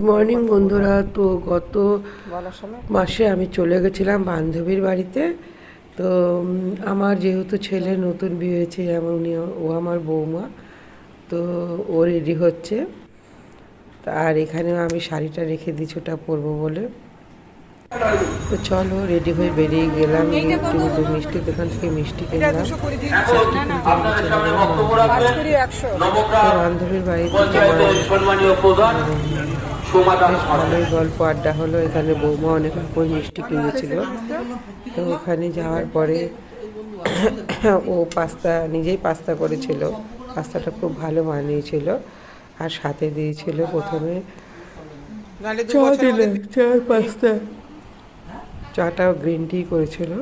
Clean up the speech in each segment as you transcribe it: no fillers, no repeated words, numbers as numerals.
Morning বন্ধুরা। তো গত মাসে আমি চলে গেছিলাম বান্ধবীর বাড়িতে। তো আমার যেহেতু ছেলে নতুন বিয়ে হয়েছে, যেমন ও আমার বৌমা, তো ও রেডি হচ্ছে। আর এখানেও আমি শাড়িটা রেখে দিচ্ছি ওটা পরবো বলে। তো চলো রেডি হয়ে বেরিয়ে গেলাম। একটু মিষ্টির দোকান থেকে মিষ্টি কিনলাম, বান্ধবীর বাড়িতে। বেশ ভালোই গল্প আড্ডা হলো। এখানে বৌমা অনেক রকম মিষ্টি কিনেছিল। তো ওখানে যাওয়ার পরে ও নিজেই পাস্তা করেছিল। পাস্তাটা খুব ভালো বানিয়েছিল। আর সাথে দিয়েছিল প্রথমে চাটাও গ্রিন টি করেছিল,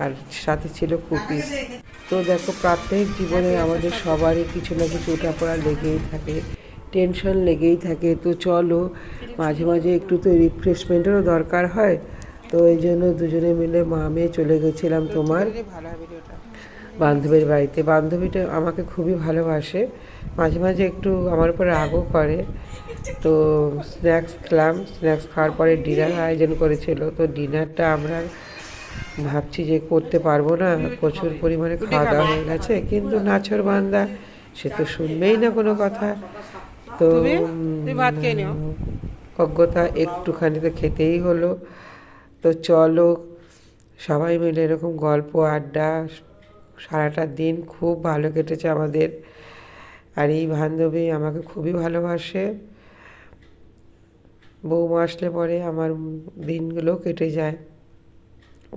আর সাথে ছিল কুকিজ। তো দেখো, প্রাত্যহিক জীবনে আমাদের সবারই কিছু না কিছু ওঠাপড়া লেগেই থাকে, টেনশন লেগেই থাকে। তো চলো, মাঝে মাঝে একটু তো রিফ্রেশমেন্টেরও দরকার হয়। তো এই জন্য দুজনে মিলে মা মেয়ে চলে গেছিলাম তোমার বান্ধবীর বাড়িতে। বান্ধবীটা আমাকে খুবই ভালোবাসে, মাঝে মাঝে একটু আমার উপর রাগও করে। তো স্ন্যাক্স খেলাম, স্ন্যাক্স খাওয়ার পরে ডিনার আয়োজন করেছিল। তো ডিনারটা আমরা ভাবছি যে করতে পারবো না, প্রচুর পরিমাণে খাওয়া দাওয়া হয়ে গেছে। কিন্তু নাছর বান্দা, সে তো শুনবেই না কোনো কথা। তো অজ্ঞতা একটুখানি তো খেতেই হলো। তো চলো, সবাই মিলে এরকম গল্প আড্ডা, সারাটা দিন খুব ভালো কেটেছে আমাদের। আর এই বান্ধবী আমাকে খুবই ভালোবাসে। বৌমা আসলে পরে আমার দিনগুলো কেটে যায়।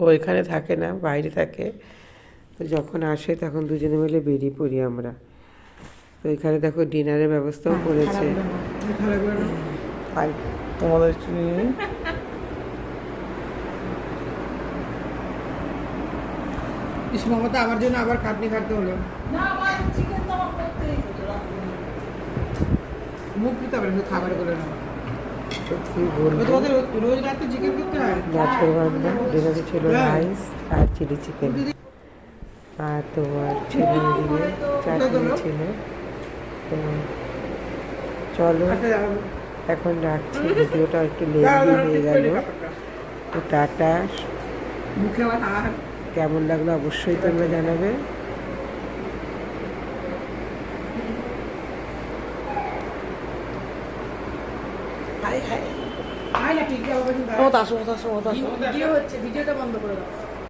ও এখানে থাকে না, বাইরে থাকে। তো যখন আসে তখন দুজনে মিলে বেরিয়ে পড়ি আমরা। তো এখানে দেখো ডিনারের ব্যবস্থাও করেছে। তোমাদের মমতা আমার জন্য আবার খাটনি খাটতে হলো। মুখ দিতে হবে খাবার করে না। রোজ রাতে চিকেন করতে হয়। মাছের বান্না ডিনারে ছিল রাইস আর চিলি চিকেন, আর তোমার ছিল এদিকে চাটনি ছিল। তো চলো এখন রাখছি, ভিডিওটা একটু লেন্দি হয়ে গেল। তো টাটা। মুখে আর কেমন লাগলো অবশ্যই তোমরা জানাবে। ভিডিও হচ্ছে, ভিডিওটা বন্ধ করে দাও।